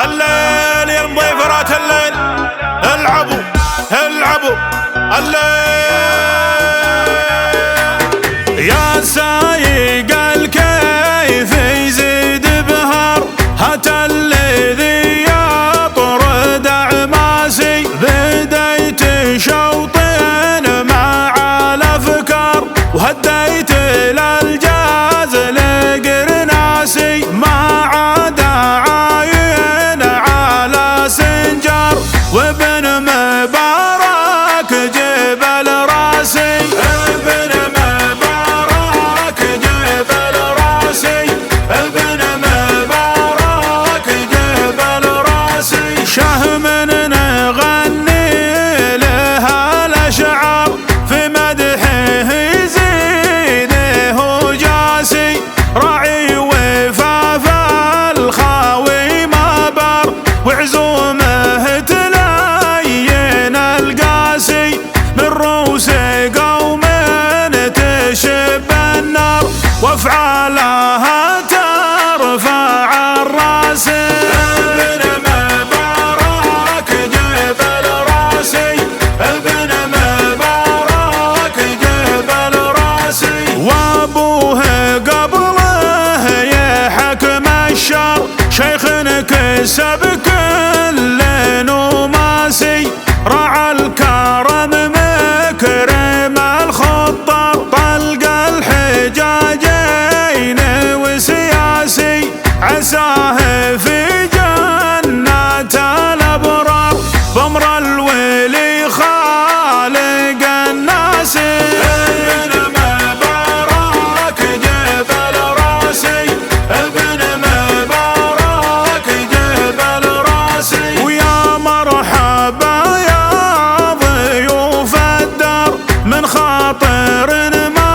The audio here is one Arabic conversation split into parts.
الليل يا مضيفرات الليل، العبوا العبوا الليل. يا سايق الكيف يزيد بهر، هات الذي يطرد عماسي. بديت شوطين مع الافكار، وهديت للجاز لقرناسي. ما عاد عاين على سنجر، وابن مبارك جبل راسي. ابن مبارك جبل راسي، ابن مبارك جبل راسي. شهم نغني لها الاشعار، في مدحه يزيده جاسي. راعي وفاف الخاوي ما بر، وعزومه تلين القاسي. من روس قوم تشب النار، وافعالها ترفع الراس. ابن مبارك جبل راسي، ابن مبارك جبل راسي. وابوه قبله يحكم الشر، شيخ كسب كل نماسي. راعى الكرم مكرم الخطر، طلق الحجاجين وسياسي. عساه في جنات الابرار، بامر الولي خالق الناس. ابن مبارك جبل راسي، ابن مبارك جبل راسي. ويا مرحبا يا ضيوف الدار، من خاطر ما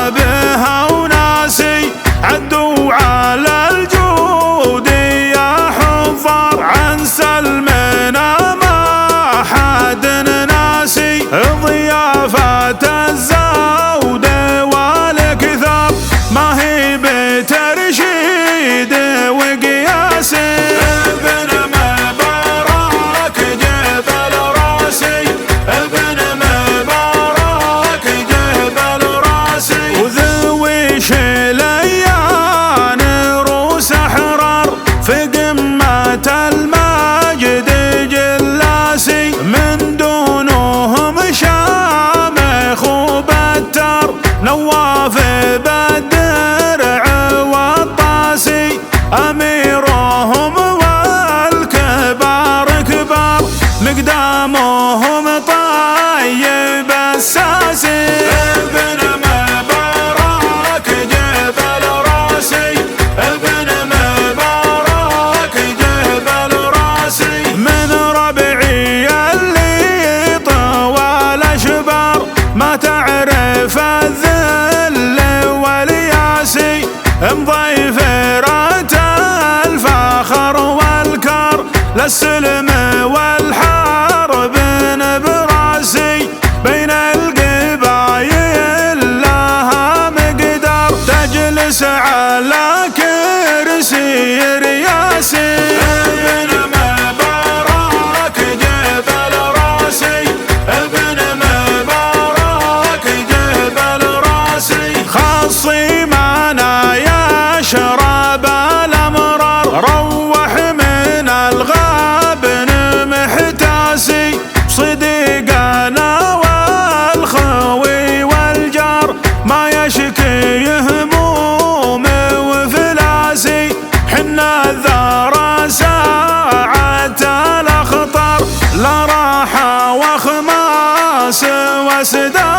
بها وناسي. عدوا على الجود يا حفار، عن سلمنا ما حد ناسي. ضيافة الزود والكثار، ما هي بترشيد وقياسي. ابن مبارك جبل راسي، ابن مبارك جبل راسي. وذوي شليان روس احرار، في قمة المجد جلاسي. من دونهم شامخ وبتر، نواف بالدرع والطاسي. اميرهم والكبار كبار، مقدامهم طيب الساسي. ابن مبارك جبل راسي، ابن مبارك جبل راسي. من ربعي اللي طوال اشبار، ما تعرف الذل والياسي. مضيفرات الفخر والكر، للسلم والحرب براسي. بين القبايل لها مقدار، تجلس على كرسي رياسي. ابن مبارك جبل راسي، ابن مبارك جبل راسي. خاصي معنا يا شراب الامرار، روح من الغاب محتاسي. صديقنا والخوي والجار، ما يشكي هموم وفلاسي. حنا الذرى ساعة الاخطار، لا راحة وخماس وسداسي.